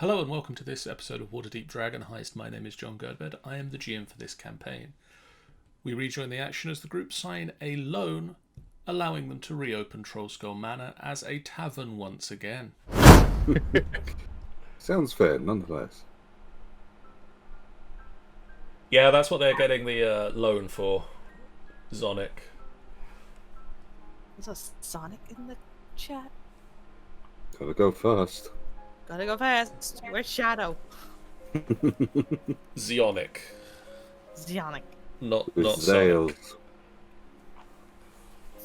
Hello and welcome to this episode of Waterdeep Dragon Heist. My name is John Girdbed. I am the GM for this campaign. We rejoin the action as the group sign a loan, allowing them to reopen Trollskull Manor as a tavern once again. Sounds fair, nonetheless. Yeah, that's what they're getting the loan for. Zonic. Is there Sonic in the chat? Gotta go fast. Gotta go fast. Where's Shadow? Zionic. Zionic. Not Zales.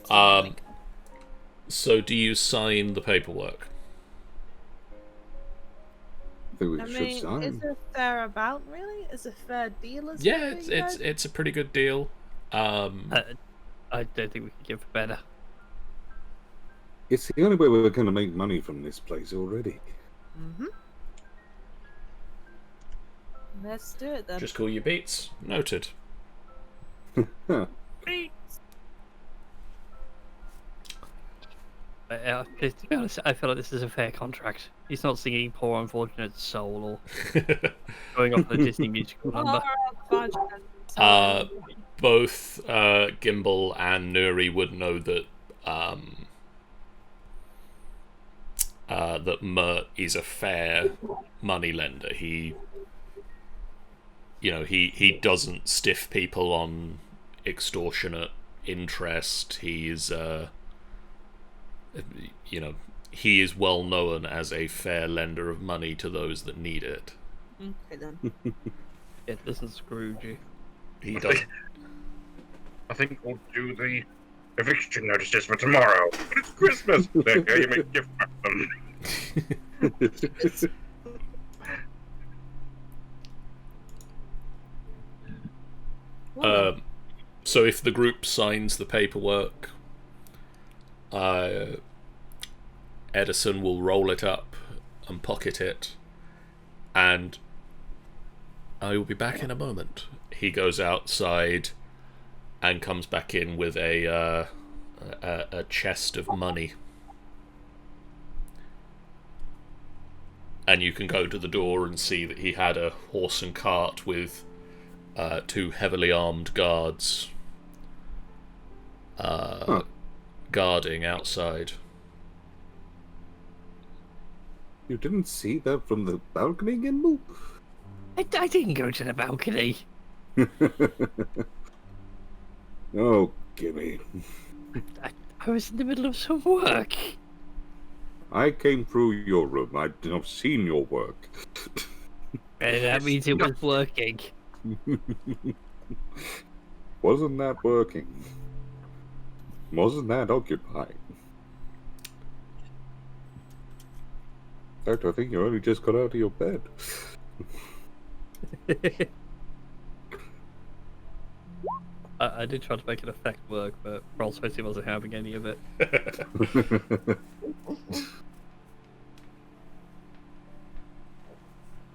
Sonic. So do you sign the paperwork? I think we I should mean, sign. is it fair about, really? Is it a fair deal? Yeah, it's a pretty good deal. I don't think we could give better. It's the only way we're going to make money from this place already. Mm-hmm. Let's do it then. Just call your beats. Noted. Huh. To be honest, I feel like this is a fair contract. He's not singing "Poor Unfortunate Soul" or going off the Disney musical number. Both Gimbal and Nuri would know that that Mert is a fair moneylender. He doesn't stiff people on extortionate interest. He's he is well known as a fair lender of money to those that need it. Okay then. It doesn't Scrooge you. He does. I think we'll do the eviction notices for tomorrow. But it's Christmas. There you may gift wrap them. So if the group signs the paperwork, Edison will roll it up and pocket it, and I will be back in a moment. He goes outside and comes back in with a chest of money. And you can go to the door and see that he had a horse and cart with two heavily armed guards guarding outside. You didn't see that from the balcony, Gimbal? I didn't go to the balcony. Oh, gimme. I was in the middle of some work. I came through your room. I've seen your work. And that means it was working. Wasn't that working? Wasn't that occupied? In fact, I think you only just got out of your bed. I did try to make an effect work, but Roll20 wasn't having any of it.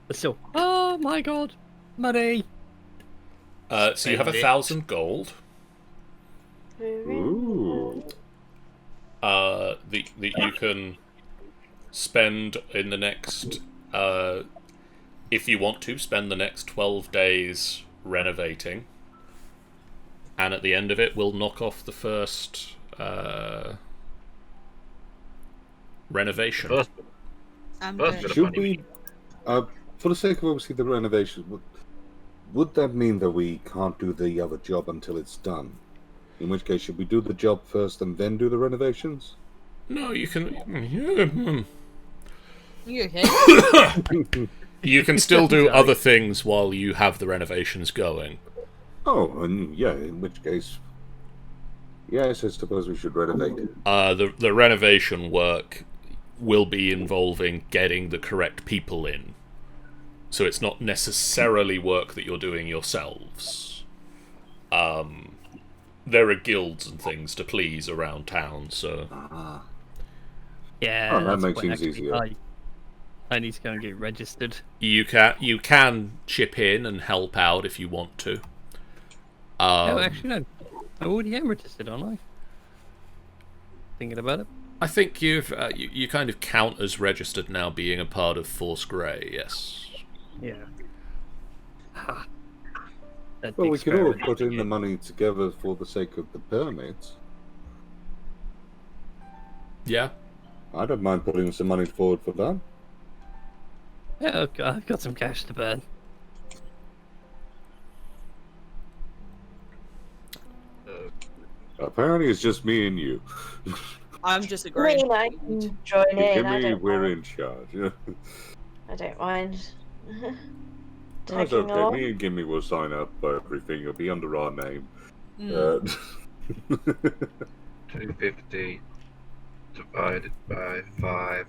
But still, oh my god, money! So you have 1,000 gold. Ooh. That you can spend in the next, if you want to, spend the next 12 days renovating. And at the end of it, we'll knock off the first renovation. Should we, for the sake of obviously the renovation, would that mean that we can't do the other job until it's done? In which case, should we do the job first and then do the renovations? No, you can. You okay? You can still do other things while you have the renovations going. Oh, and yeah, in which case, yes, I suppose we should renovate. The renovation work will be involving getting the correct people in. So it's not necessarily work that you're doing yourselves. There are guilds and things to please around town, so... Yeah, Oh, that that's makes what things actually easier. I need to go and get registered. You can chip in and help out if you want to. No, actually no. I already am registered, aren't I? Thinking about it. I think you kind of count as registered now, being a part of Force Grey. Yes. Yeah. Ha. That Well, we could all experiment put in the again. money together for the sake of the permits. Yeah. I don't mind putting some money forward for that. Yeah, okay, I've got some cash to burn. Apparently, it's just me and you. I'm just I agreeing. mean, I can join in. I Gimme, don't we're mind. in charge. I don't mind. That's Tagging okay. along. Me and Gimme will sign up for everything. It'll be under our name. Mm. 250 divided by 5.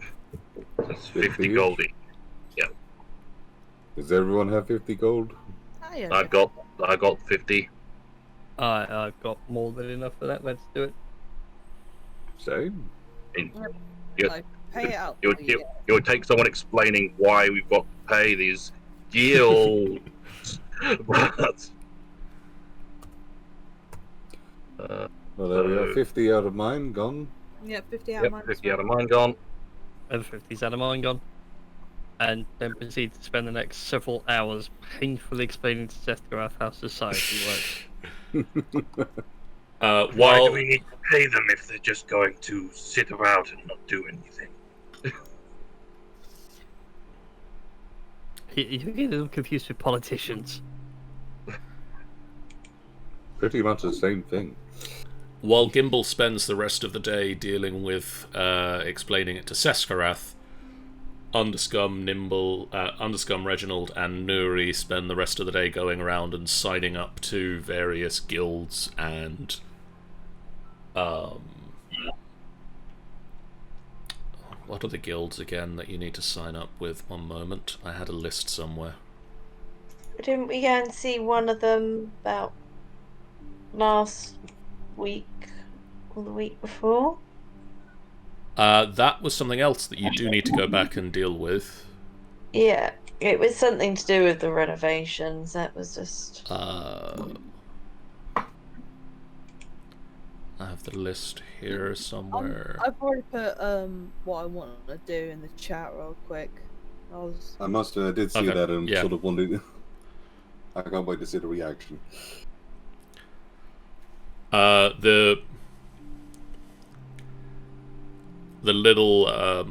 That's 50 50 each? gold each. Does everyone have 50 gold? Ah, yeah, I got 50. I've got more than enough for that. Let's do it. Same. Yeah. like, pay it out. It would take someone explaining why we've got to pay these guilds. But, Well, there we are. 50 out of mine gone. Yeah, 50 out of yep, mine. 50 out of mine gone. And 50's out of mine gone. And then proceed to spend the next several hours painfully explaining to Sethgarath how society works. Why While do we need to pay them if they're just going to sit around and not do anything? You get a little confused with politicians. Pretty much the same thing. while Gimbal spends the rest of the day dealing with explaining it to Seskarath, Underscum, Underscum, Reginald, and Nuri spend the rest of the day going around and signing up to various guilds and what are the guilds again that you need to sign up with? One moment, I had a list somewhere. Didn't we go and see one of them about last week or the week before? That was something else that you do need to go back and deal with. Yeah, it was something to do with the renovations. That was just. I have the list here somewhere. I've already put what I want to do in the chat real quick. I did see Okay, that and yeah. sort of wondered. I can't wait to see the reaction. The little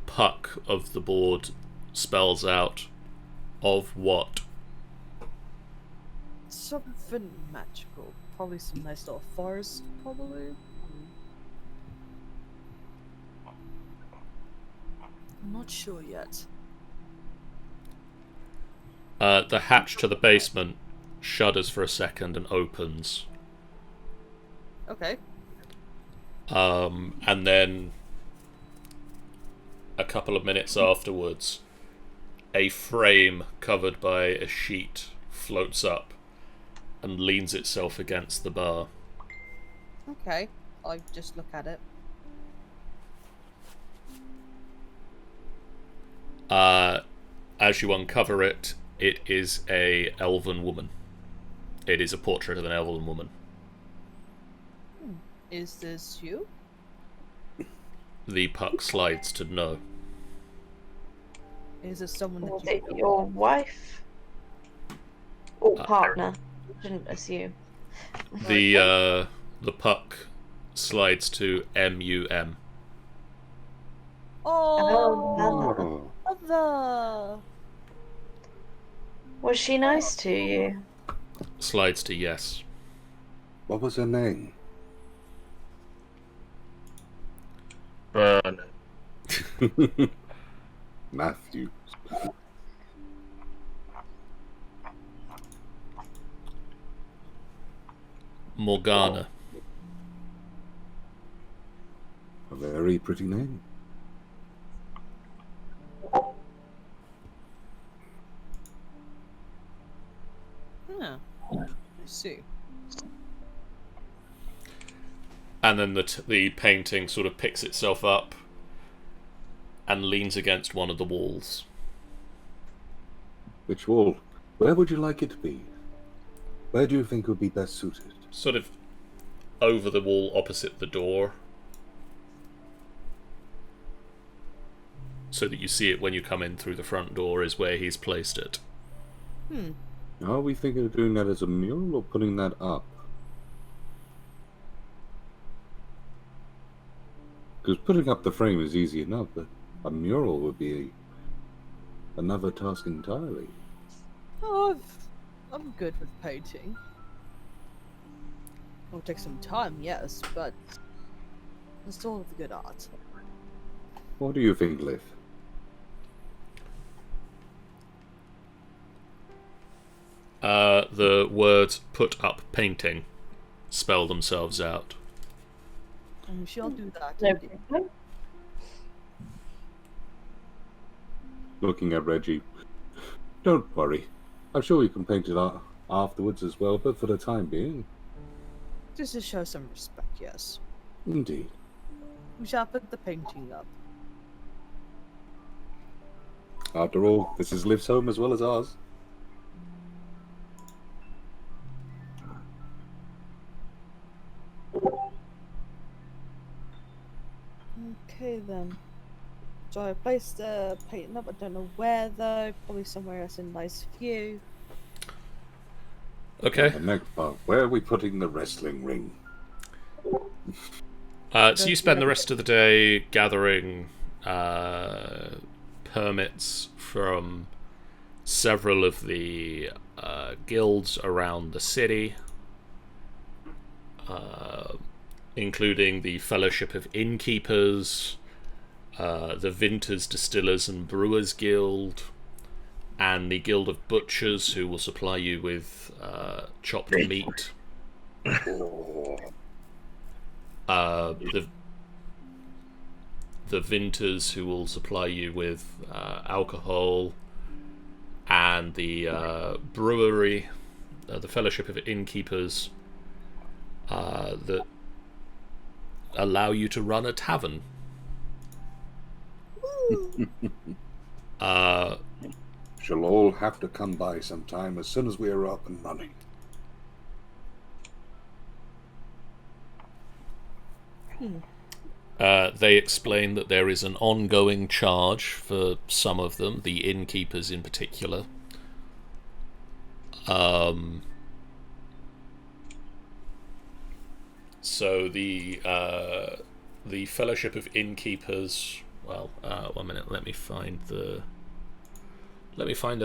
puck of the board spells out of what? Something magical. Probably some nice little forest, probably. I'm not sure yet. The hatch to the basement shudders for a second and opens. Okay. And then a couple of minutes afterwards, a frame covered by a sheet floats up and leans itself against the bar. Okay. I just look at it. As you uncover it, it is a elven woman. It is a portrait of an elven woman. Is this you? The puck slides to no. Is this someone Was that it you your wife? Or partner? Shouldn't assume. The puck slides to MUM. Oh, Oh, mother! Was she nice to you? Slides to yes. what was her name? Burn. Matthew. Morgana. A very pretty name. Yeah. I see. And then the painting sort of picks itself up and leans against one of the walls. Which wall? Where would you like it to be? Where do you think would be best suited? Sort of over the wall opposite the door. so that you see it when you come in through the front door is where he's placed it. Are we thinking of doing that as a mural or putting that up? Because putting up the frame is easy enough, but a mural would be another task entirely. Oh, I'm good with painting. It'll take some time, yes, but it's all of the good art. What do you think, Liv? The words "put up painting" spell themselves out. And we shall do that. No indeed. problem. Looking at Reggie. Don't worry. I'm sure we can paint it out afterwards as well, but for the time being, Just to show some respect, yes. indeed. We shall put the painting up. After all, this is Liv's home as well as ours. Okay then. So I placed the painting up. I don't know where though. Probably somewhere else in nice view. Okay. The next part, where are we putting the wrestling ring? So you spend the rest of the day gathering permits from several of the guilds around the city, including the Fellowship of Innkeepers, the Vintners, Distillers and Brewers Guild, and the Guild of Butchers, who will supply you with chopped meat. The Vintners, who will supply you with alcohol, and the brewery, the Fellowship of Innkeepers, that allow you to run a tavern. Shall all have to come by sometime as soon as we are up and running. They explain that there is an ongoing charge for some of them, the innkeepers in particular. So the Fellowship of Innkeepers. Well, 1 minute. Let me find the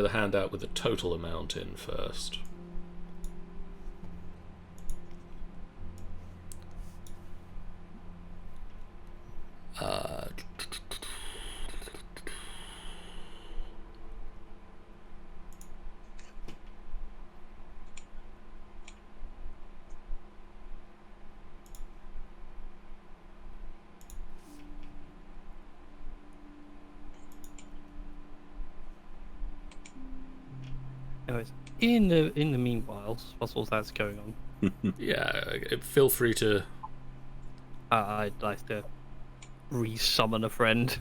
handout with the total amount in first. Anyways, in the meanwhile, whilst all that's going on, Yeah, feel free to. I'd like to re-summon a friend.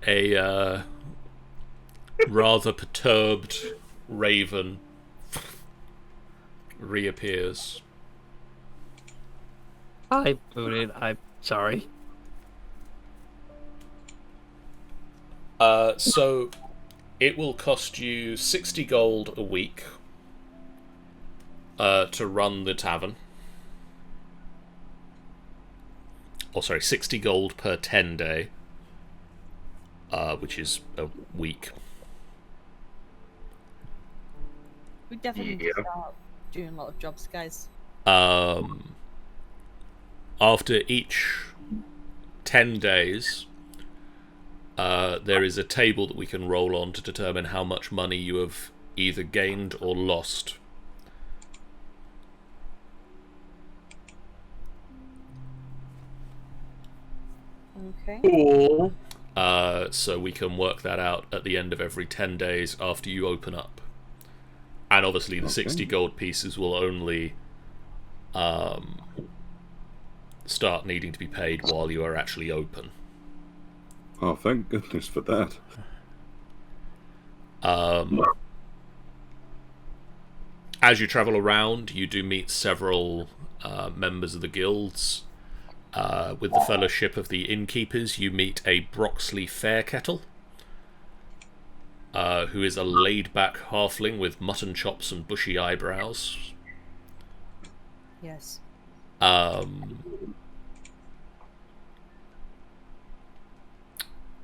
A rather perturbed raven reappears. Hi, Boonin. I'm sorry. So it will cost you 60 gold a week to run the tavern. Or sorry, 60 gold per 10 day, which is a week. We definitely need to start doing a lot of jobs, guys. After each 10 days, there is a table that we can roll on to determine how much money you have either gained or lost. Okay. Cool. So we can work that out at the end of every 10 days after you open up. And obviously the 60 gold pieces will only start needing to be paid while you are actually open. Oh, thank goodness for that. As you travel around, you do meet several members of the guilds. With the Fellowship of the Innkeepers, you meet a Broxley Fairkettle, who is a laid-back halfling with mutton chops and bushy eyebrows. Yes.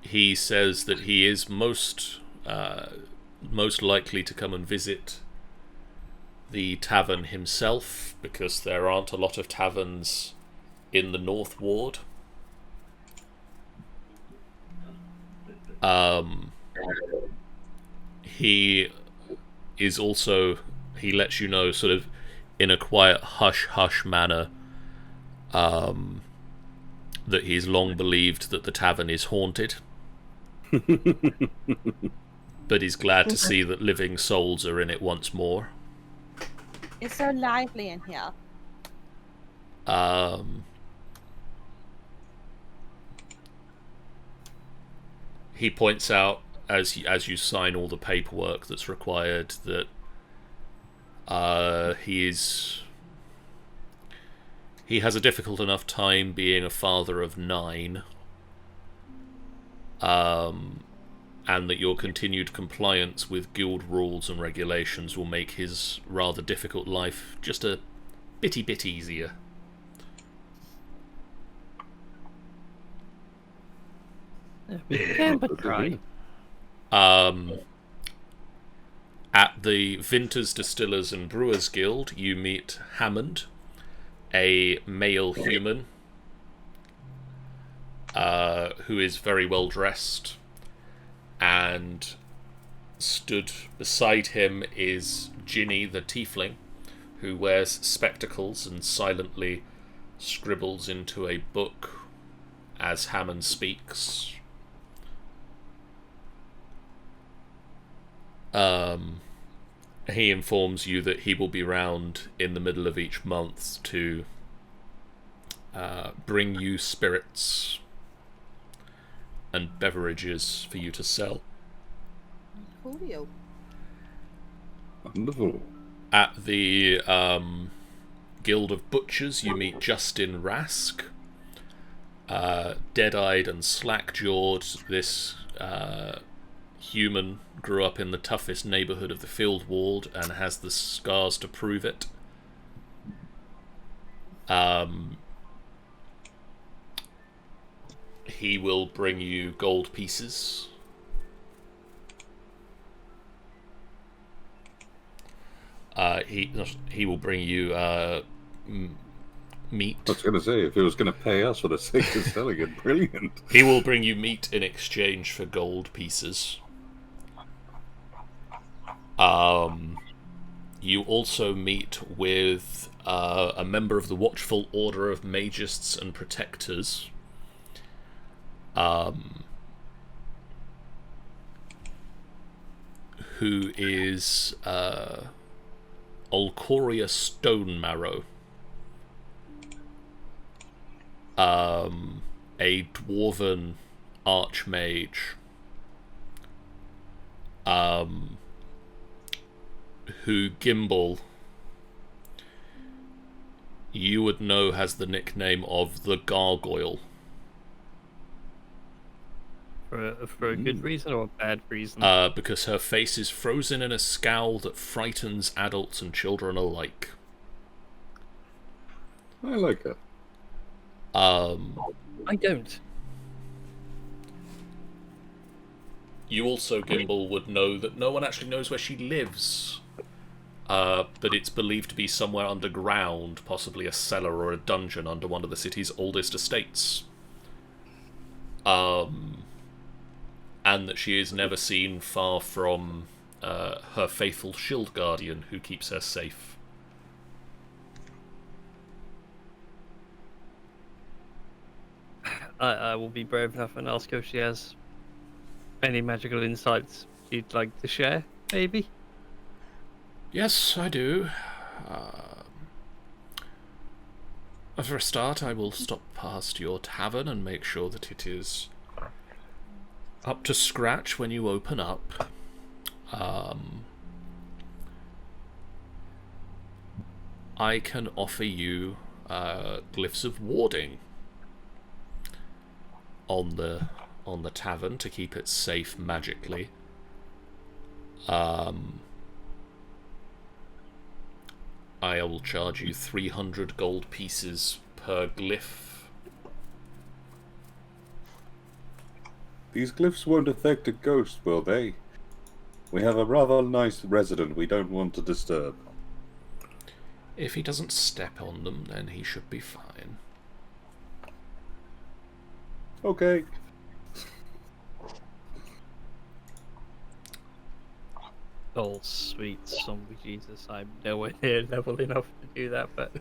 He says that he is most likely to come and visit the tavern himself, because there aren't a lot of taverns in the North Ward. He is also, he lets you know sort of in a quiet hush-hush manner that he's long believed that the tavern is haunted. But he's glad to see that living souls are in it once more. It's so lively in here. He points out, as you sign all the paperwork that's required, that he has a difficult enough time being a father of 9, and that your continued compliance with guild rules and regulations will make his rather difficult life just a bit easier. We can but try. At the Vinters, Distillers and Brewers Guild, you meet Hammond, a male human who is very well dressed, and stood beside him is Ginny the Tiefling, who wears spectacles and silently scribbles into a book as Hammond speaks. He informs you that he will be round in the middle of each month to bring you spirits and beverages for you to sell. Coolio. Wonderful. At the Guild of Butchers, you meet Justin Rask, dead-eyed and slack-jawed. This human grew up in the toughest neighbourhood of the Field Ward and has the scars to prove it. He will bring you gold pieces. He will bring you meat. I was going to say, if he was going to pay us for the sake of selling it, brilliant. He will bring you meat in exchange for gold pieces. You also meet with a member of the Watchful Order of Magists and Protectors, who is Olcoria Stonemarrow, a dwarven archmage, who Gimbal, you would know, has the nickname of the Gargoyle. For a good reason or a bad reason? Because her face is frozen in a scowl that frightens adults and children alike. I like her. I don't. You also, Gimbal, would know that no one actually knows where she lives. But it's believed to be somewhere underground, possibly a cellar or a dungeon under one of the city's oldest estates. And that she is never seen far from her faithful shield guardian, who keeps her safe. I will be brave enough and ask her if she has any magical insights you'd like to share, maybe? Yes, I do. For a start, I will stop past your tavern and make sure that it is up to scratch when you open up. I can offer you glyphs of warding on the tavern to keep it safe magically. I will charge you 300 gold pieces per glyph. These glyphs won't affect a ghost, will they? We have a rather nice resident we don't want to disturb. If he doesn't step on them, then he should be fine. Okay. Oh, sweet zombie Jesus, I'm nowhere near level enough to do that, but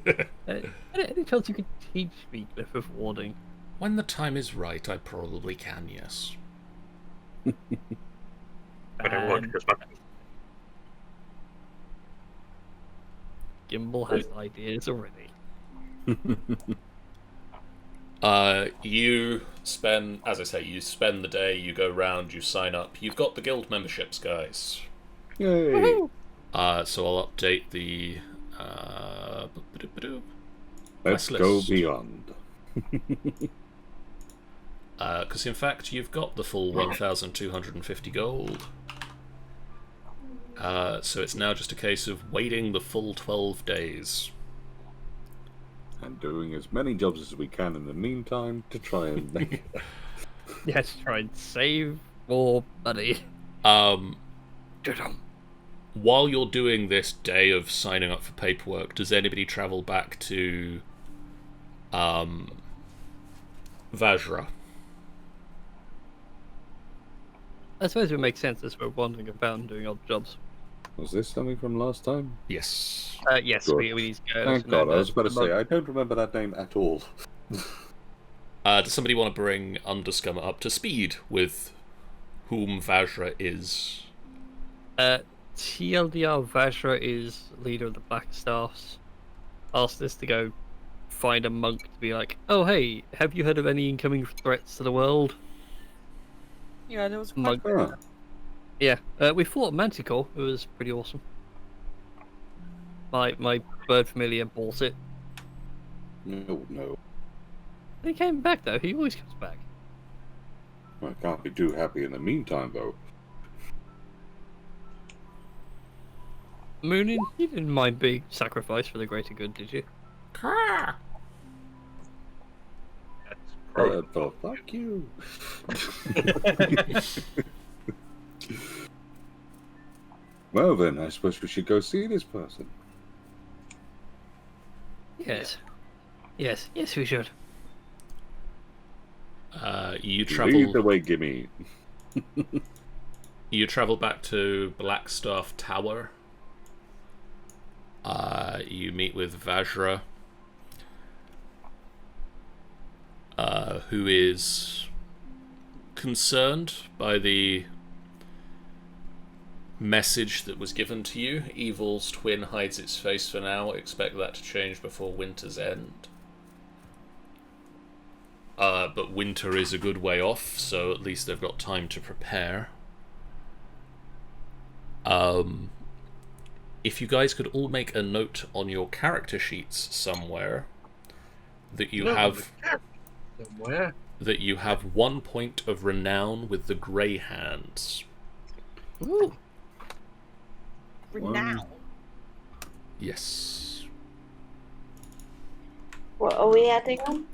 any chance you could teach me Glyph of Warding? When the time is right, I probably can, yes. But I won't, because Gimbal has ideas already. You spend, as I say, you spend the day, you go round, you sign up. You've got the guild memberships, guys. Yay! So I'll update the Let's quest go list. beyond. Because in fact, you've got the full 1,250 gold. So it's now just a case of waiting the full 12 days. And doing as many jobs as we can in the meantime to try and make Yes, try and save more money. While you're doing this day of signing up for paperwork, does anybody travel back to Vajra? I suppose it would make sense as we're wandering about and doing odd jobs. Was this something from last time? Yes. Yes, Good. we need to go. Thank God, I was about to say, I don't remember that name at all. Does somebody want to bring Underscum up to speed with whom Vajra is? TLDR Vajra is leader of the Black Staffs. Asked us to go find a monk to be like, oh hey, have you heard of any incoming threats to the world? Yeah, there was quite Monk. Ah, Yeah, we fought Manticore. It was pretty awesome. My bird familiar bought it. no. He came back though. He always comes back. I can't be too happy in the meantime, though. Moonin, you didn't mind being sacrificed for the greater good, did you? Oh, fuck you. Well then, I suppose we should go see this person. Yes. Yes, we should. You Lead travel. the way, gimme. You travel back to Blackstaff Tower. You meet with Vajra, who is concerned by the message that was given to you. Evil's twin hides its face for now. Expect that to change before winter's end. But winter is a good way off, so at least they've got time to prepare. If you guys could all make a note on your character sheets somewhere that you have Somewhere. that you have 1 point of renown with the Grey Hands. Ooh. renown. Yes. What are we adding on?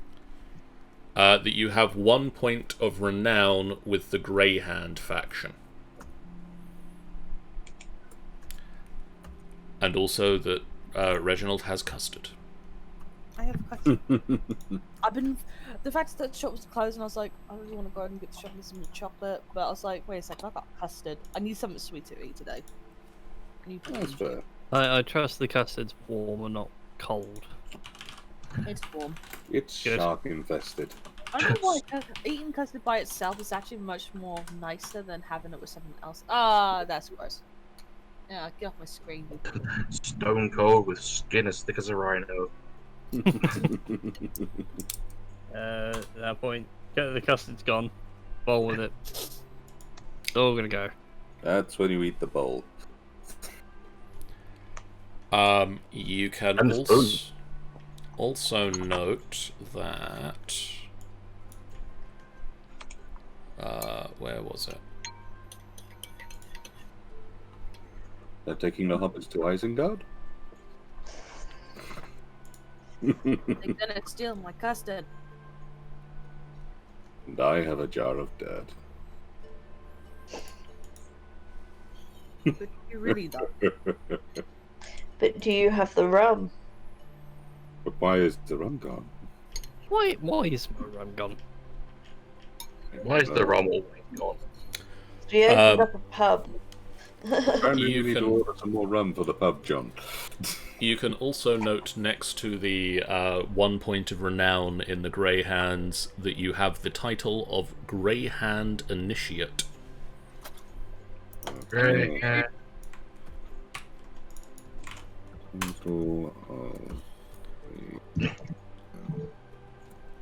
That you have 1 point of renown with the Grey Hand faction. And also that Reginald has custard. I have a question. I've been. The fact that the shop was closed, and I was like, I really want to go and get the shop and some chocolate, but I was like, wait a second, I've got custard. I need something sweet to eat today. That's fair. I trust the custard's warm and not cold. It's warm. It's Good. shark infested. I don't know why eating custard by itself is actually much more nicer than having it with something else. Ah, that's gross. Yeah, get off my screen. Stone cold with skin as thick as a rhino. At that point, the custard's gone. Bowl with it. It's all gonna go. That's when you eat the bowl. You can And the spoon. also note that Where was it? They're taking the hobbits to Isengard? They're gonna steal my custard. And I have a jar of dirt. But you really don't. But do you have the rum? But why is the rum gone? Why is my rum gone? Why is the rum always gone? We opened up a pub. Apparently You we need can- to order some more rum for the pub, John. You can also note next to the 1 point of renown in the Greyhands that you have the title of Greyhand Initiate. Great. Total of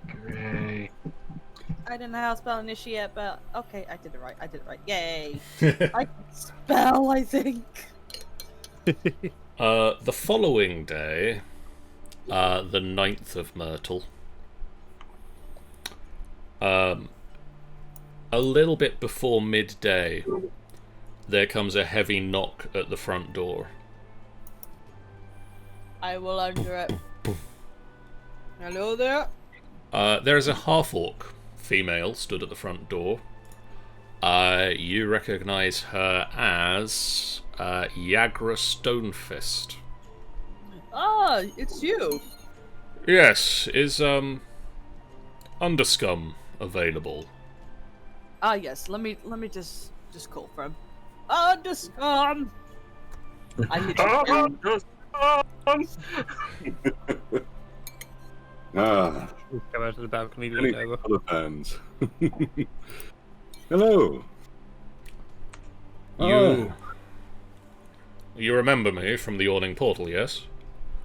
Great. I didn't know how to spell initiate, but okay, I did it right. Yay! I can spell, I think. The following day, the 9th of Myrtle, a little bit before midday, there comes a heavy knock at the front door. I will answer it. Hello there. There is a half-orc female stood at the front door. You recognize her as Yagra Stonefist. Ah, it's you. Yes, is Underscum available? Ah, yes. Let me just call for him. Underscum. I need to. Ah, Go out to the balcony, any lean over. other fans. Hello. You remember me from the Yawning Portal, yes?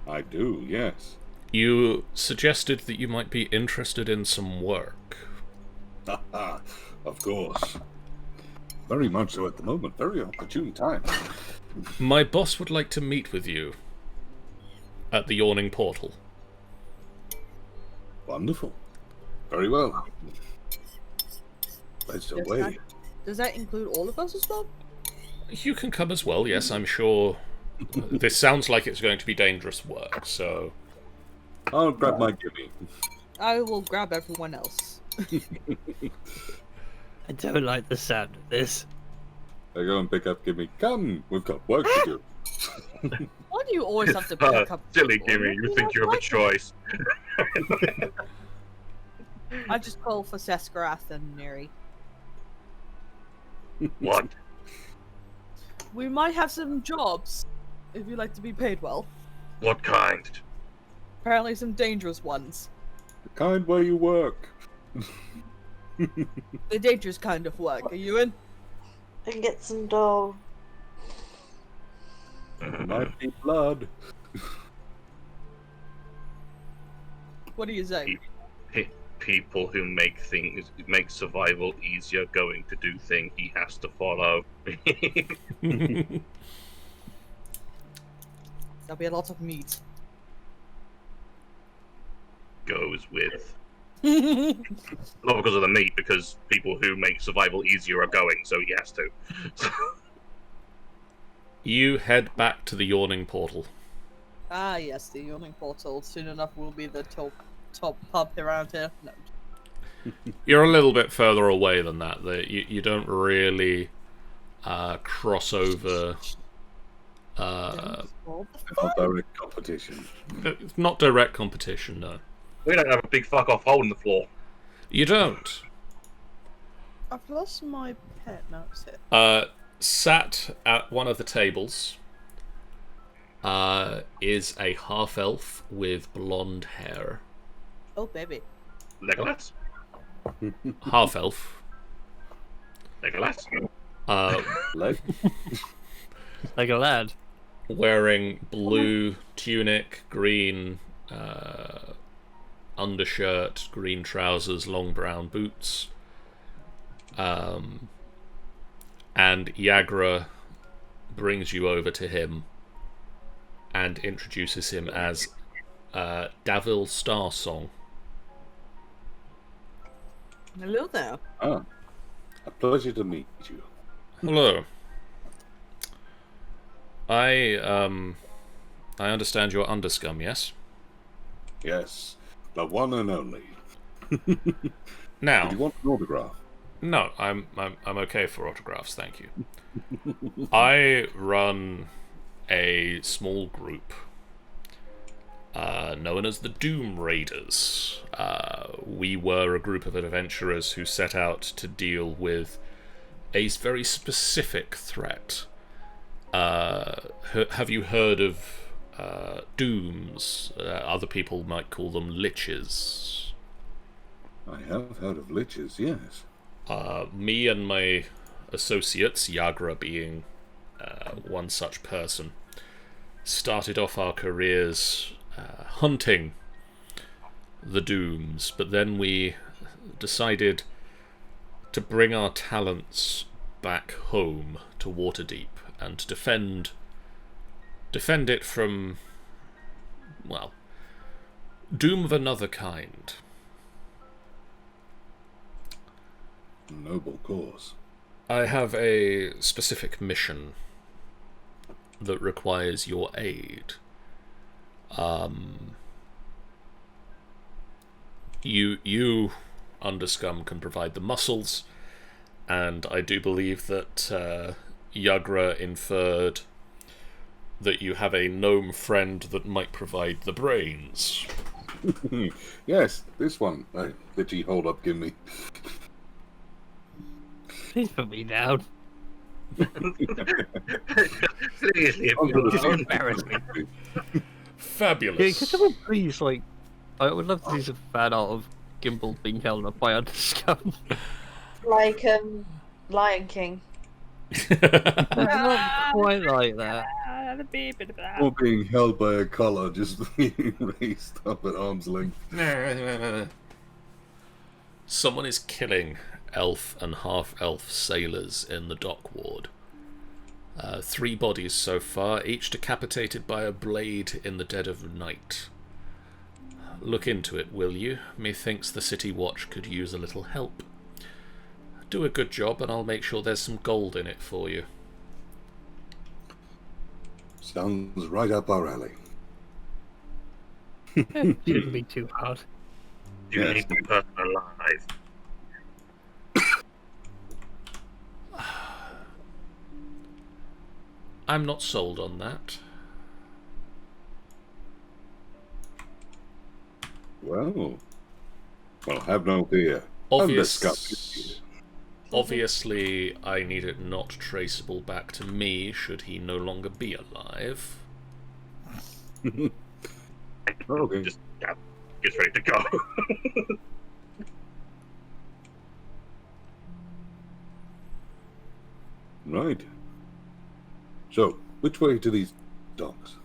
I do, yes. You suggested that you might be interested in some work. Of course. Very much so at the moment. Very opportune time. My boss would like to meet with you at the Yawning Portal. Wonderful. Very well. Let's Yes, away. Does that include all of us as well? You can come as well, yes, I'm sure. This sounds like it's going to be dangerous work, so... I'll grab my gimme. I will grab everyone else. I don't like the sound of this. I go and pick up gimme. Come, we've got work to do. Why do you always have to pick up? Silly people? Gimme, you think you have a choice. I just call for Seskarath and Neri. What? We might have some jobs if you like to be paid well. What kind? Apparently, some dangerous ones. The kind where you work. The dangerous kind of work. Are you in? I can get some dough. Might be blood. What do you say? People who make make survival easier going to do things he has to follow. There'll be a lot of meat. Goes with. Not because of the meat, because people who make survival easier are going, so he has to. You head back to the Yawning Portal. Ah, yes, the Yawning Portal. Soon enough, will be the top pub around here. No. You're a little bit further away than that. You don't really cross over. What the Not direct competition. Not direct competition, no. We don't have a big fuck off hole in the floor. You don't. I've lost my pet. No, it's here. Sat at one of the tables is a half-elf with blonde hair. Oh, baby. Legolas? Half-elf. Legolas? Leg? Like a lad. Wearing blue tunic, green undershirt, green trousers, long brown boots. And Yagra brings you over to him and introduces him as Davil Starsong. Hello there. Ah, A pleasure to meet you. Hello. I understand you're Underscum, yes? Yes, the one and only. Now, Did you want an autograph? no, I'm okay for autographs, thank you. I run a small group known as the Doom Raiders. We were a group of adventurers who set out to deal with a very specific threat. Have you heard of Dooms? Other people might call them Liches. I have heard of liches, yes. Me and my associates, Yagra being one such person, started off our careers hunting the Dooms, but then we decided to bring our talents back home to Waterdeep and defend it from, well, doom of another kind. Noble cause. I have a specific mission that requires your aid. You, Underscum, can provide the muscles, and I do believe that Yagra inferred that you have a gnome friend that might provide the brains. Yes, this one that you hold up, give me. Please put me down. Please leave me Under the Just alone. embarrass me. Yeah, Fabulous. could someone please, like, I would love to see some fan art of Gimbal being held up by Underscum. Like Lion King. Not quite like that. Or being held by a collar, just being raised up at arm's length. Someone is killing elf and half-elf sailors in the dock ward. 3 bodies so far, each decapitated by a blade in the dead of night. Look into it, will you? Methinks the City Watch could use a little help. Do a good job and I'll make sure there's some gold in it for you. Sounds right up our alley. Shouldn't be too hard. You Yes. need the person alive. I'm not sold on that. Well, have no fear. Obviously, I need it not traceable back to me should he no longer be alive. Okay. Just gets ready to go. Right. So, which way to these docks?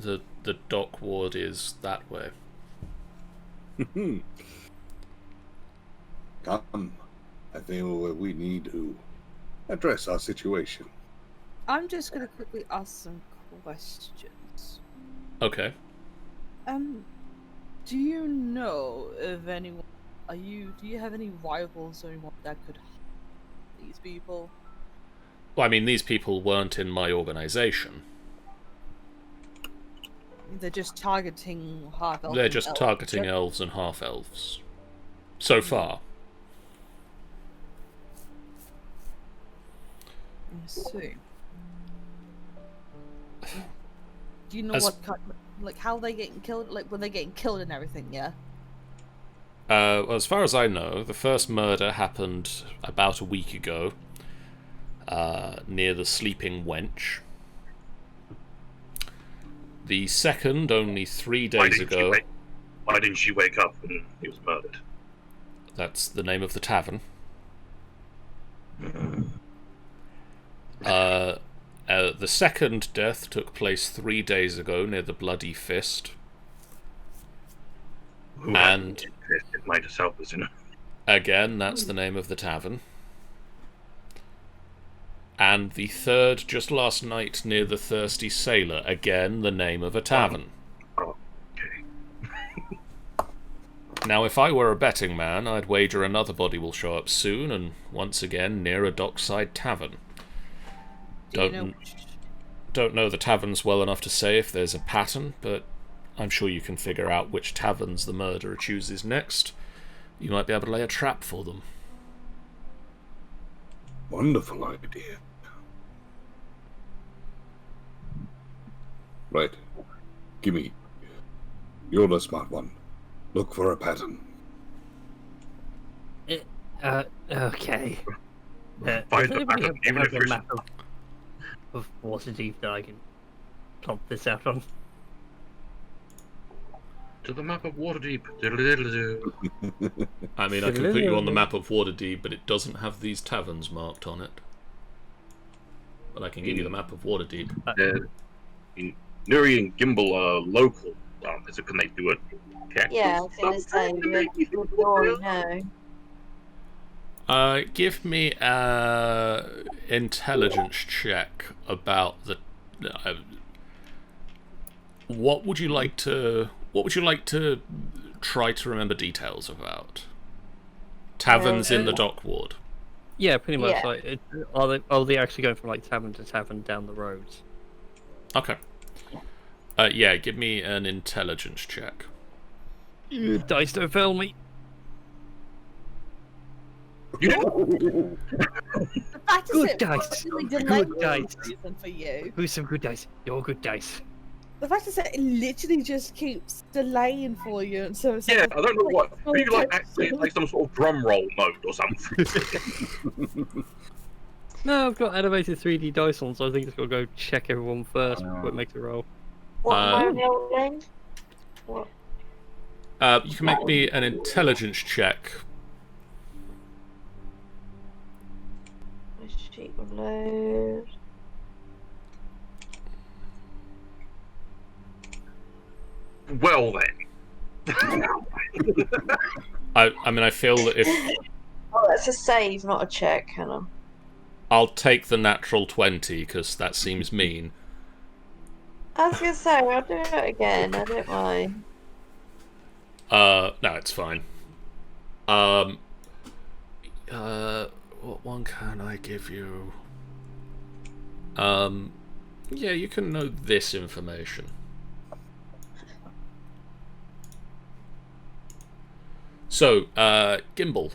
The dock ward is that way. Come. I feel we need to address our situation. I'm just gonna quickly ask some questions. Okay. Do you know of anyone? Do you have any rivals or anyone that could help these people? Well, I mean, these people weren't in my organization. They're just targeting half elves. They're just targeting elves and half-elves. So far. I see. Do you know As- what kind, like how they getting killed? Like when they getting killed and everything? Yeah. Well, as far as I know, the first murder happened about a week ago, near the Sleeping Wench. The second, only 3 days ago. Why didn't she wake up when he was murdered? That's the name of the tavern. The second death took place 3 days ago near the Bloody Fist. Who And- it might have helped us, you know. Again, that's the name of the tavern. And the third, just last night, near the Thirsty Sailor. Again, the name of a tavern. Oh, okay. Now, if I were a betting man, I'd wager another body will show up soon, and once again near a dockside tavern. Don't know the taverns well enough to say if there's a pattern, but I'm sure you can figure out which taverns the murderer chooses next. You might be able to lay a trap for them. Wonderful idea. Right. Gimme. You're the smart one. Look for a pattern. Okay. Find does the anybody pattern, even have if a you're... map of Waterdeep that I can plot this out on? To the map of Waterdeep. I mean, I can put you on the map of Waterdeep, but it doesn't have these taverns marked on it. But I can give you the map of Waterdeep. Nuri and Gimbal are local. So can they do it? Okay. Yeah, I was going to say, you already know. Give me a intelligence check about the. What would you like to try to remember details about? Taverns in the dock ward. Yeah, pretty much. Yeah. Like, are they actually going from like tavern to tavern down the roads? Okay. Yeah, give me an intelligence check. Dice don't fail me. You didn't. The fact is, Good it dice. probably Good delayed dice. reason for you. Who's some good dice? You're good dice. The fact is that it literally just keeps delaying for you, and so it's Yeah, like, I don't know what. full Maybe like text. actually like some sort of drum roll mode or something. No, I've got animated 3D dice on, so I think it's got to go check everyone first before it makes a roll. What am I rolling? What? You can make me an intelligence check. My sheet will load. Well then. I mean, I feel that if Oh, that's a save, not a check. Hang on. I'll take the natural 20 because that seems mean. I was going to say, I'll do it again. I don't mind. No, it's fine. What one can I give you? Yeah, you can know this information. So, Gimbal,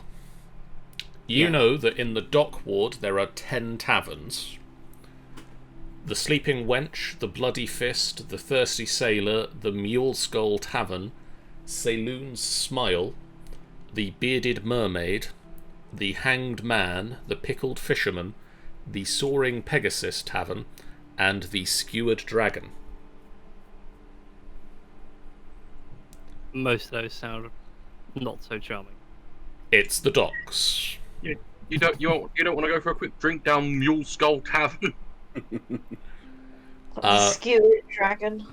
you know that in the dock ward there are 10 taverns. The Sleeping Wench, the Bloody Fist, the Thirsty Sailor, the Mule Skull Tavern, Saloon's Smile, the Bearded Mermaid, the Hanged Man, the Pickled Fisherman, the Soaring Pegasus Tavern, and the Skewered Dragon. Most of those sound not so charming. It's the docks. You don't want to go for a quick drink down Mule Skull Tavern? Skewered dragon.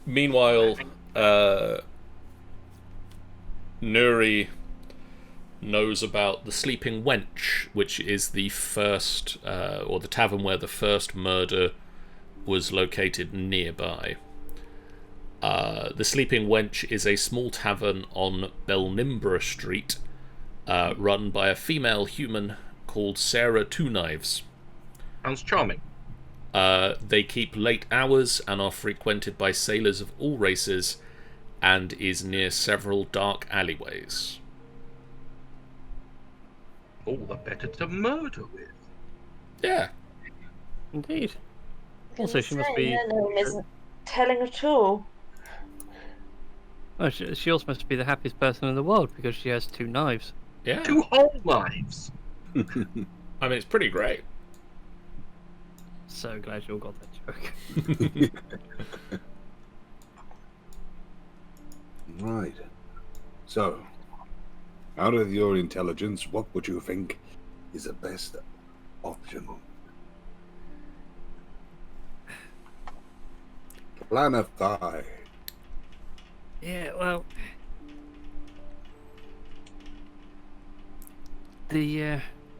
Meanwhile, Nuri knows about the Sleeping Wench, which is the first, or the tavern where the first murder was located nearby. The Sleeping Wench is a small tavern on Belnimbra Street, run by a female human called Sarah Two Knives. Sounds charming. They keep late hours and are frequented by sailors of all races, and is near several dark alleyways. All the better to murder with. Yeah. Indeed. Also, she must be. Her name isn't telling at all. Oh, she also must be the happiest person in the world because she has 2 knives. Yeah. 2 whole knives. I mean, it's pretty great. So glad you all got that joke. Right. So, out of your intelligence, what would you think is the best option? Planify. Yeah, well, the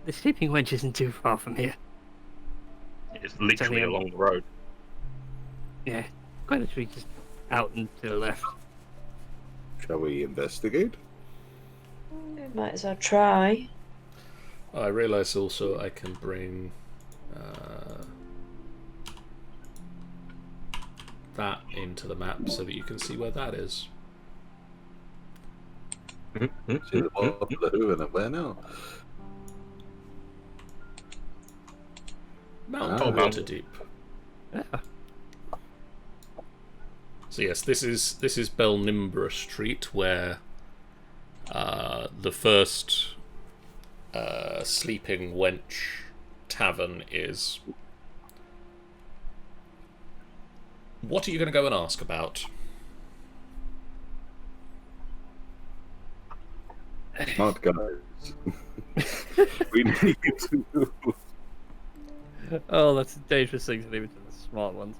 Sleeping Wench isn't too far from here. It's literally along the road. Yeah, quite literally just out and to the left. Shall we investigate? We might as well try. I realise also I can bring that into the map so that you can see where that is. See the popular who and where now? Mount Ah. Waterdeep. Yeah. So yes, this is Belnimbra Street, where the first Sleeping Wench tavern is. What are you going to go and ask about? Smart guys. We need to. Oh, that's a dangerous thing to leave it to the smart ones.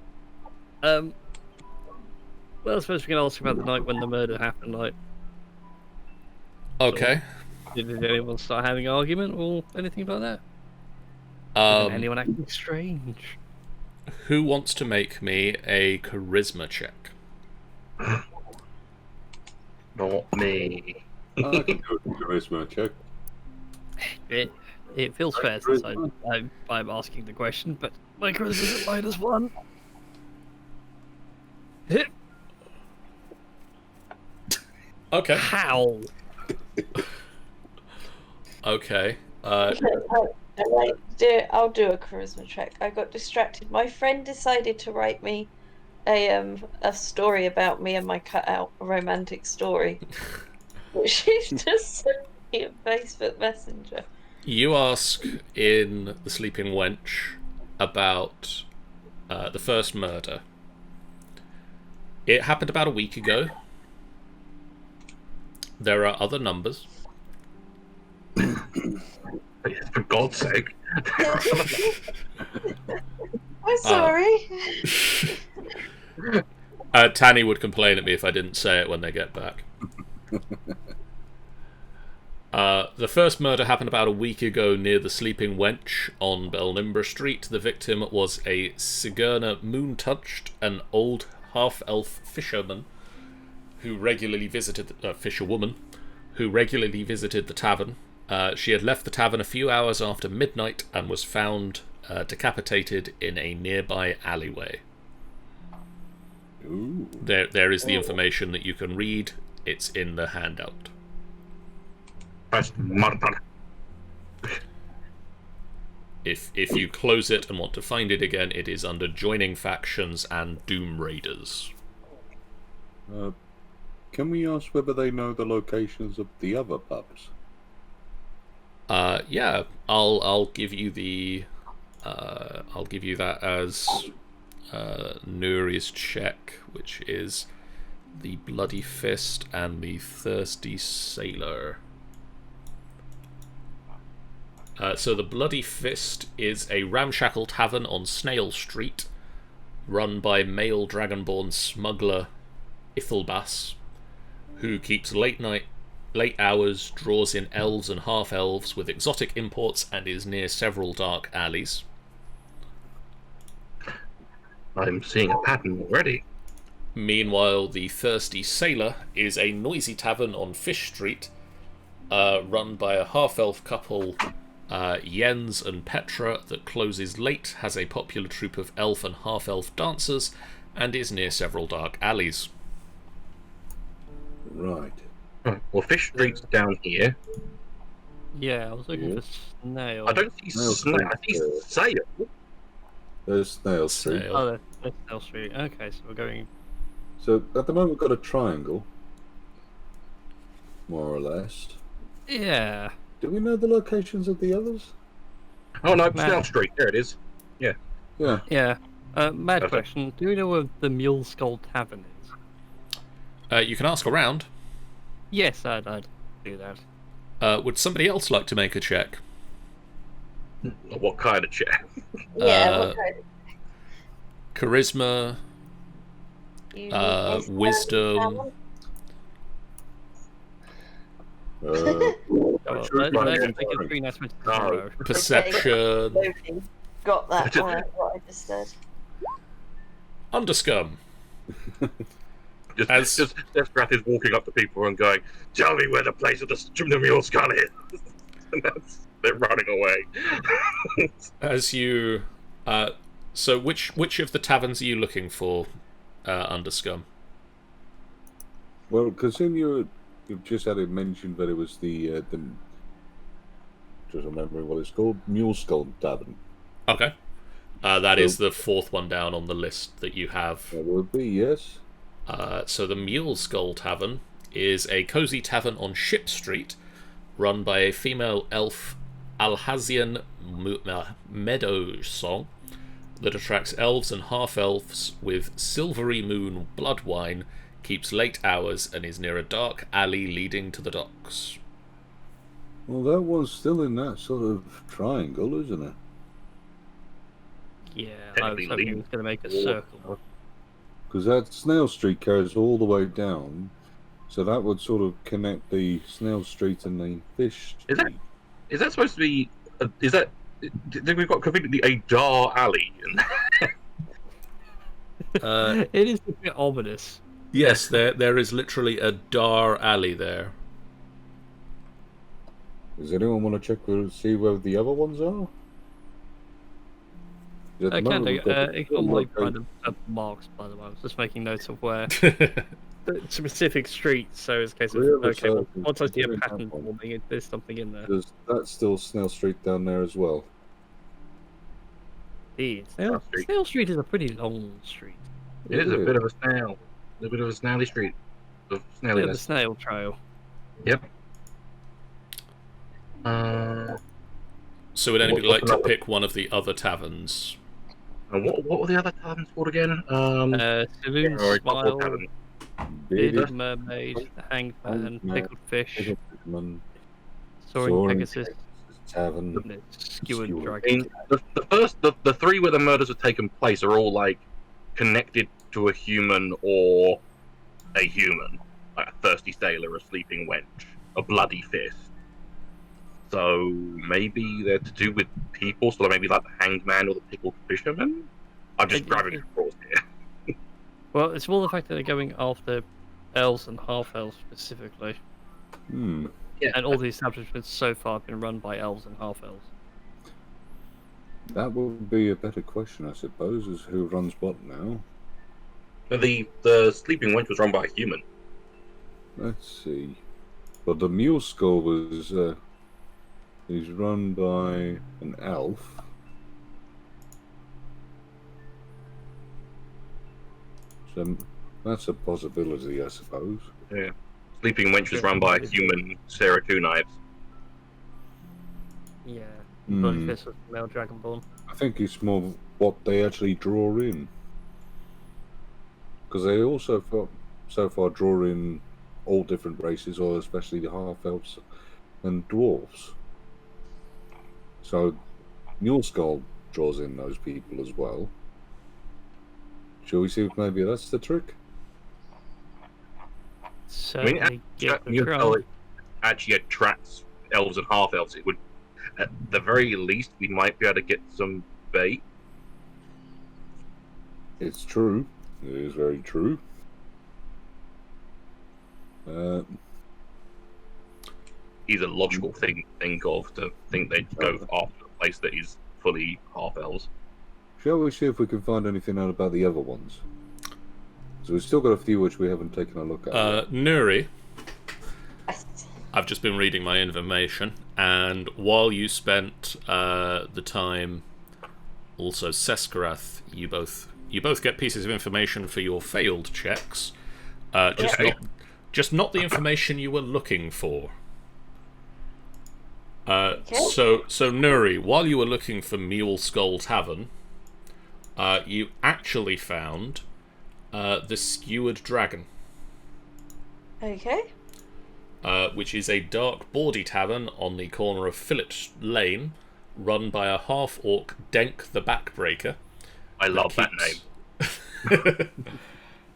Well, I suppose we can ask about the night when the murder happened. Like, Okay. did anyone start having an argument or anything like that? Did anyone acting strange? Who wants to make me a charisma check? Not me. I can do a charisma check. It feels fair since I'm asking the question, but my charisma's at -1. Okay. How? Okay. I'll do a charisma check. I got distracted. My friend decided to write me a story about me and my cutout, a romantic story, which she just sent me a Facebook Messenger. You ask in The Sleeping Wench about the first murder. It happened about a week ago. There are other numbers. For God's sake. I'm sorry. Tanny would complain at me if I didn't say it when they get back. The first murder happened about a week ago near the Sleeping Wench on Belnimbra Street. The victim was a Sigourna Moon-touched, an old half-elf fisherman who regularly visited fisherwoman who regularly visited the tavern. She had left the tavern a few hours after midnight and was found decapitated in a nearby alleyway. Ooh. There is the information that you can read. It's in the handout. First murder. If you close it and want to find it again, it is under Joining Factions and Doom Raiders. Can we ask whether they know the locations of the other pubs? Yeah, I'll give you the I'll give you that as Nuri's check, which is the Bloody Fist and the Thirsty Sailor. So the Bloody Fist is a ramshackle tavern on Snail Street, run by male dragonborn smuggler Ithelbas, who keeps late hours, draws in elves and half-elves with exotic imports, and is near several dark alleys. I'm seeing a pattern already. Meanwhile, the Thirsty Sailor is a noisy tavern on Fish Street, run by a half-elf couple, Jens and Petra, that closes late, has a popular troupe of elf and half-elf dancers, and is near several dark alleys. Right. Well, Fish Street's down here. Yeah, I was looking for snail. I don't see snail. I see sail. There's Snail Street. Snail. Oh, that's Snail Street. Okay, so we're going. So at the moment we've got a triangle, more or less. Yeah. Do we know the locations of the others? Oh no, Man. Snail Street. There it is. Yeah. Yeah. Mad Perfect. question. Do we know where the Mule Skull Tavern is? You can ask around. Yes, I'd do that. Would somebody else like to make a check? What kind of check? Yeah, what kind of- Charisma, Uniqueness, wisdom. Oh, well, True, let's right. make it 3 nice minutes No. tomorrow. Perception, Nobody got that one, what I just said. Underscum. Just Deathgrath is walking up to people and going, "Tell me where the place of the mule skull is," and they're running away. As you, so which of the taverns are you looking for, under Scum? Well, considering you've just had it mentioned that it was the just remembering what it's called, Mule Skull Tavern. Okay. That is the fourth one down on the list that you have. That would be, yes. So the Mule Skull Tavern is a cozy tavern on Ship Street, run by a female elf, Alhazian Meadowsong, that attracts elves and half-elves with silvery moon blood wine, keeps late hours, and is near a dark alley leading to the docks. Well, that one's still in that sort of triangle, isn't it? Yeah, I was hoping he was going to make a circle. Because that Snail Street carries all the way down, so that would sort of connect the Snail Street and the Fish Street. Is that supposed to be? We've got conveniently a Dar alley? It is a bit ominous. Yes, there is literally a Dar alley there. Does anyone want to check to see where the other ones are? I can do. Ignore my random marks, by the way. I was just making notes of where specific streets. So it's a case of okay, well, once I see a pattern forming, there's something in there. That's still Snail Street down there as well. Snail Street is a pretty long street. It is a bit of a snail. A bit of a snaily street. Of snailiness. The snail trail. Yep. So would anybody like to pick one of the other taverns? What were the other taverns called again? Saloon Smile, Bearded Mermaid, The Hanged Man, Pickled Fish, Soaring Pegasus, Tavern, Skewered Dragon. The three where the murders have taken place are all like connected to a human or a human, like a thirsty sailor, a sleeping wench, a bloody fist. So maybe they're to do with people, so maybe like the Hanged Man or the Pickled Fisherman? I'm just grabbing straws here. Well, it's more the fact that they're going after elves and half-elves specifically. Yeah. And all the establishments so far have been run by elves and half-elves. That would be a better question, I suppose, is who runs what now? The Sleeping Wench was run by a human. Let's see. But the Mule Skull was... He's run by an elf. So that's a possibility, I suppose. Yeah. Sleeping Wench was run by a human, Sarah Two Knives. Yeah. Bloody Fist was male Dragonborn. I think it's more what they actually draw in. Because they also so far draw in all different races, or especially the half-elves and dwarves. So, Mule Skull draws in those people as well. Shall we see if maybe that's the trick? Certainly Mule Skull actually attracts elves and half-elves. It would, at the very least, we might be able to get some bait. It's true. It is very true. He's a logical thing to think of, to think they'd go after a place that is fully half-elves. Shall we see if we can find anything out about the other ones? So we've still got a few which we haven't taken a look at. Nuri, I've just been reading my information, and while you spent the time, also Seskarath, you both get pieces of information for your failed checks. Just not the information you were looking for. So Nuri, while you were looking for Mule Skull Tavern, you actually found the Skewered Dragon. Okay. Which is a dark, bawdy tavern on the corner of Fillet Lane, run by a half-orc Denk the Backbreaker. I love that name.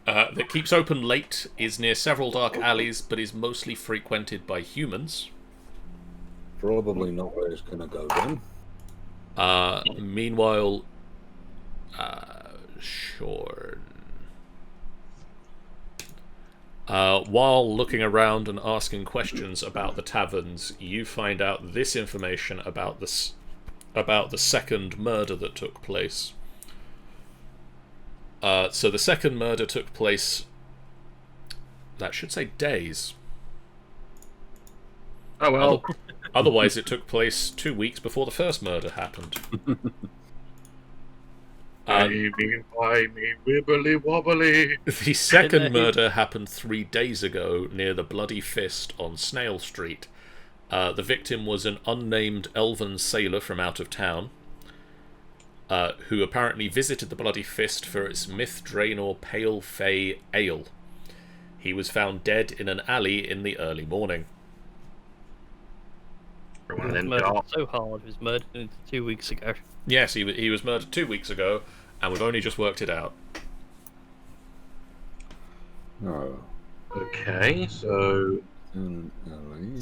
That keeps open late, is near several dark alleys, but is mostly frequented by humans. Probably not where it's going to go then. Meanwhile, sure. While looking around and asking questions about the taverns, you find out this information about the second murder that took place. So the second murder took place... That should say days. Oh well. Otherwise, it took place 2 weeks before the first murder happened. Wimey, wibbly wobbly. The second murder happened 3 days ago near the Bloody Fist on Snail Street. The victim was an unnamed elven sailor from out of town, who apparently visited the Bloody Fist for its Myth-Draenor Pale Fey Ale. He was found dead in an alley in the early morning. He was murdered so hard, he was murdered 2 weeks ago. Yes, he was murdered 2 weeks ago, and we've only just worked it out. Oh. Okay, so LA.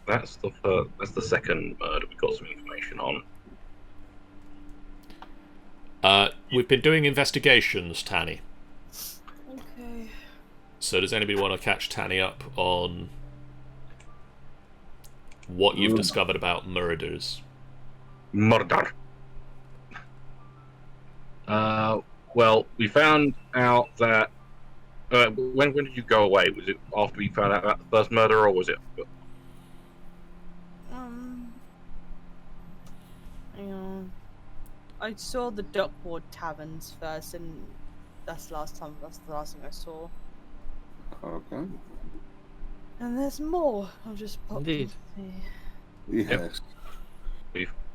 that's the second murder we got some information on. We've been doing investigations, Tanny. Okay. So does anybody want to catch Tanny up on what you've discovered about murders? Murder. Well, we found out that... when did you go away? Was it after we found out about the first murder, or was it... I saw the Duckboard taverns first, and that's the last thing I saw. Okay. And there's more. I'll just pop. Indeed. Yes.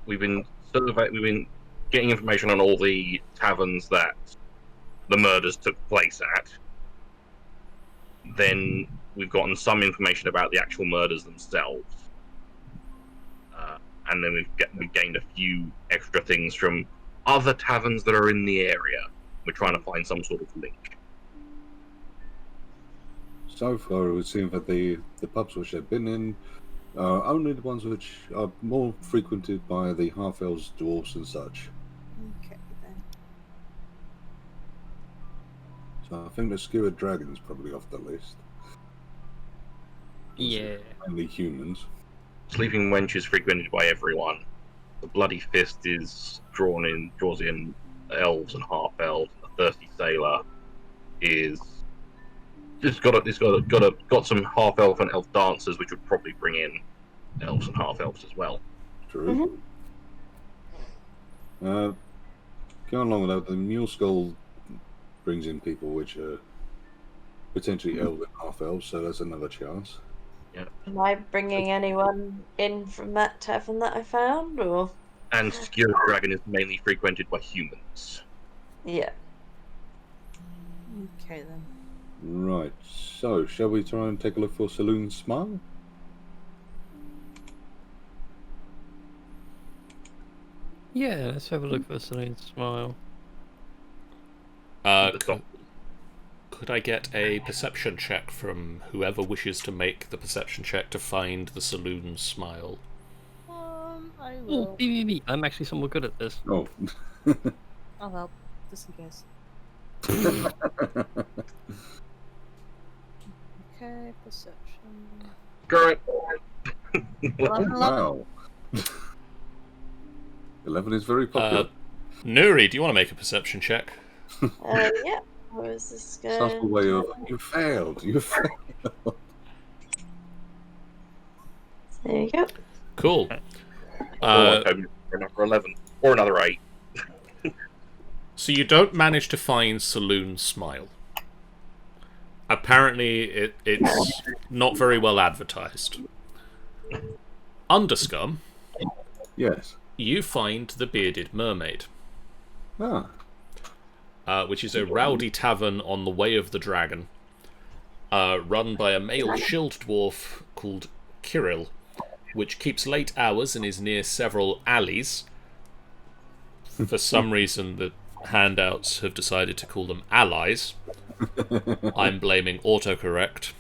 We've been getting information on all the taverns that the murders took place at. Then we've gotten some information about the actual murders themselves, and then we've gained a few extra things from other taverns that are in the area. We're trying to find some sort of link. So far, it would seem that the pubs which they've been in are only the ones which are more frequented by the half-elves, dwarves, and such. Okay then. So I think the skewered dragon's probably off the list. Yeah. Mainly humans. Sleeping Wench is frequented by everyone. The Bloody Fist draws in elves and half-elves. The Thirsty Sailor is got some half-elf and elf dancers, which would probably bring in elves and half-elves as well. True. Going along with that, the Mule Skull brings in people which are potentially elves and half-elves, so that's another chance. Am I bringing anyone in from that tavern that I found, or? And Skewered Dragon is mainly frequented by humans. Yeah. Okay then. Right, so shall we try and take a look for Saloon Smile? Yeah, let's have a look for Saloon Smile. Could I get a perception check from whoever wishes to make the perception check to find the Saloon Smile? I Oh, will. me. I'm actually somewhat good at this. Oh. I'll help, just in case. Okay, perception. Screw it. 11. Wow. 11 is very popular. Nuri, do you want to make a perception check? Yeah. Where is this Sounds the going? way of, you failed. There you go. Cool. For another 11 or another 8. So you don't manage to find Saloon Smile. Apparently, it's not very well advertised. Underscum, Yes. you find the Bearded Mermaid, Ah. which is a rowdy tavern on the Way of the Dragon, run by a male shield dwarf called Kirill, which keeps late hours and is near several alleys. For some reason, the handouts have decided to call them allies. I'm blaming autocorrect.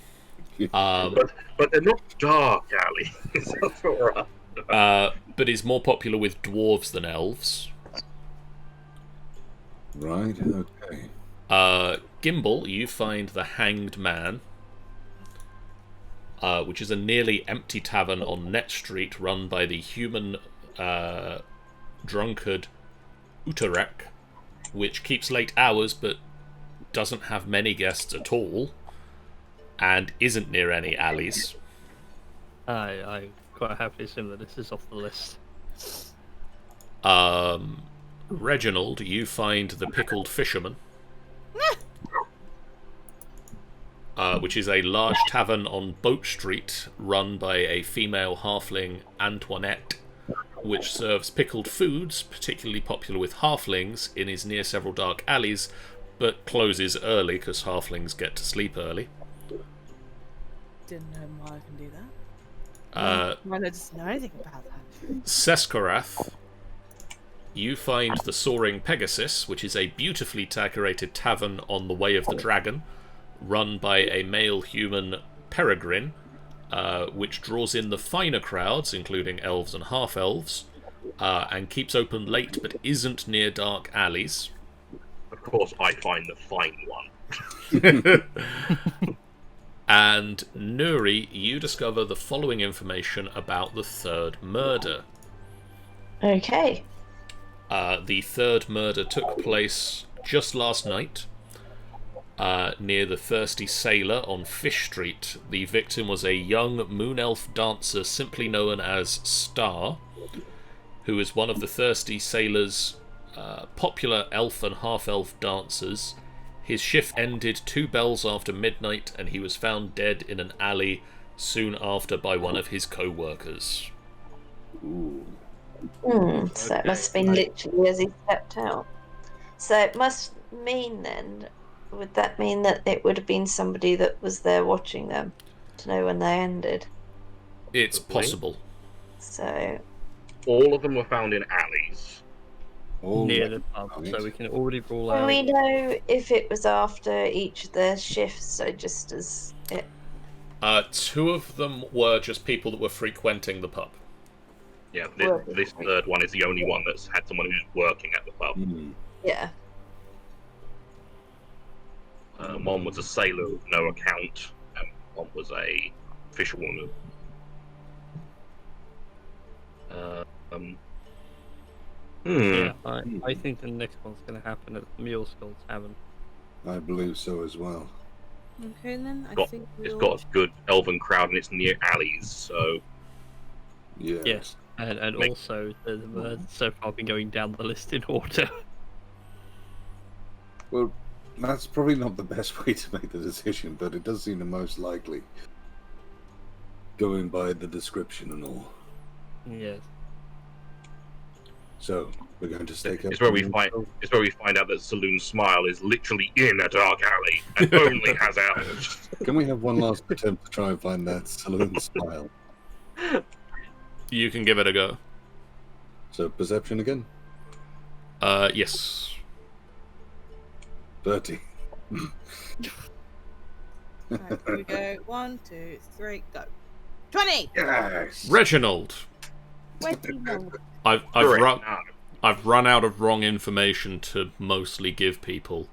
But they're not dark alleys. That's all right. But is more popular with dwarves than elves. Right, okay. Gimbal, you find the Hanged Man, which is a nearly empty tavern on Net Street run by the human drunkard Utarek, which keeps late hours but doesn't have many guests at all, and isn't near any alleys. I quite happily assume that this is off the list. Reginald, you find the Pickled Fisherman, which is a large tavern on Boat Street run by a female halfling, Antoinette, which serves pickled foods, particularly popular with halflings, and is near several dark alleys, but closes early because halflings get to sleep early. Didn't know why I can do that. Why don't I just know anything about that? Seskorath, you find the Soaring Pegasus, which is a beautifully decorated tavern on the Way of the Dragon, run by a male human peregrine, which draws in the finer crowds, including elves and half-elves, and keeps open late but isn't near dark alleys. Of course, I find the fine one. And Nuri, you discover the following information about the third murder. Okay. The third murder took place just last night, near the Thirsty Sailor on Fish Street. The victim was a young moon elf dancer simply known as Star, who is one of the Thirsty Sailor's popular elf and half-elf dancers. His shift ended 2 bells after midnight, and he was found dead in an alley soon after by one of his co-workers. Ooh. So it must have been literally as he stepped out. So it must mean then, would that mean that it would have been somebody that was there watching them to know when they ended? It's possible. So All of them were found in alleys. Near the pub, so we can already rule will out. we know if it was after each of their shifts, so just as it... 2 of them were just people that were frequenting the pub. Yeah, this third one is the only one that's had someone who's working at the pub. Yeah. One was a sailor with no account, and one was a fisherwoman. Yeah, I think the next one's going to happen at the Mule Skull Tavern. I believe so as well. Okay then, think It's got a good elven crowd and it's near alleys, so... Yes. And also, the murders so far been going down the list in order. Well, that's probably not the best way to make the decision, but it does seem the most likely. Going by the description and all. Yes. So, we're going to stake up... It's where we find out that Saloon Smile is literally in a dark alley and only has elves. Can we have one last attempt to try and find that Saloon Smile? You can give it a go. So, perception again? Yes. 30. Right, here we go. 1, 2, 3, go. 20! Yes! Reginald, 21. I've run out of wrong information to mostly give people.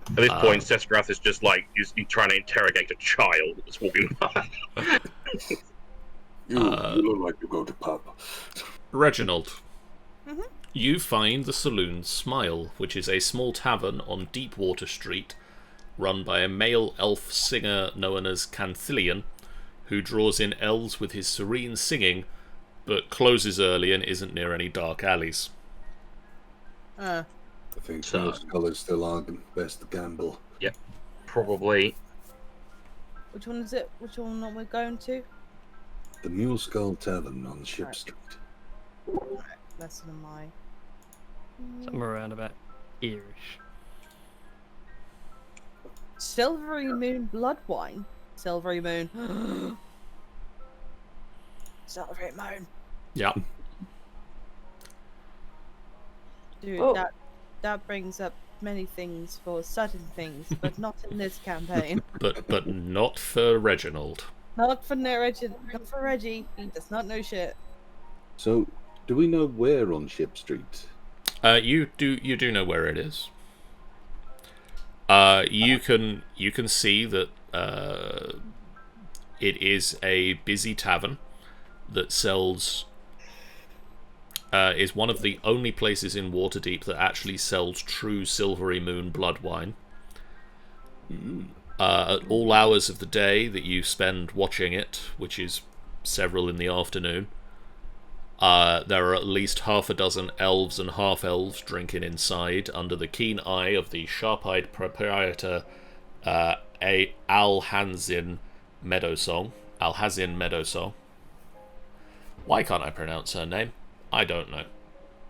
At this point, Seskorath is just like, he's trying to interrogate a child that's walking by. You look like you go to pub. Reginald, you find the Saloon Smile, which is a small tavern on Deepwater Street, run by a male elf singer known as Canthillion, who draws in elves with his serene singing, but closes early and isn't near any dark alleys. I think Trollskull is still our best gamble. Yep, probably. Which one is it? Which one are we going to? The Mule Skull Tavern on Ship Street. Right, less than my... Somewhere around about here-ish. Silvery Moon Blood Wine. Silvery Moon. Silvery Moon. Yeah. Dude, that brings up many things for certain things, but not in this campaign. But not for Reginald. Not for Reggie. He does not know shit. So, do we know where on Ship Street? You do know where it is. You can see that It is a busy tavern that sells... is one of the only places in Waterdeep that actually sells true Silvery Moon blood wine. At all hours of the day that you spend watching it, which is several in the afternoon, there are at least half a dozen elves and half-elves drinking inside under the keen eye of the sharp-eyed proprietor Alhazin Meadowsong. Why can't I pronounce her name? I don't know.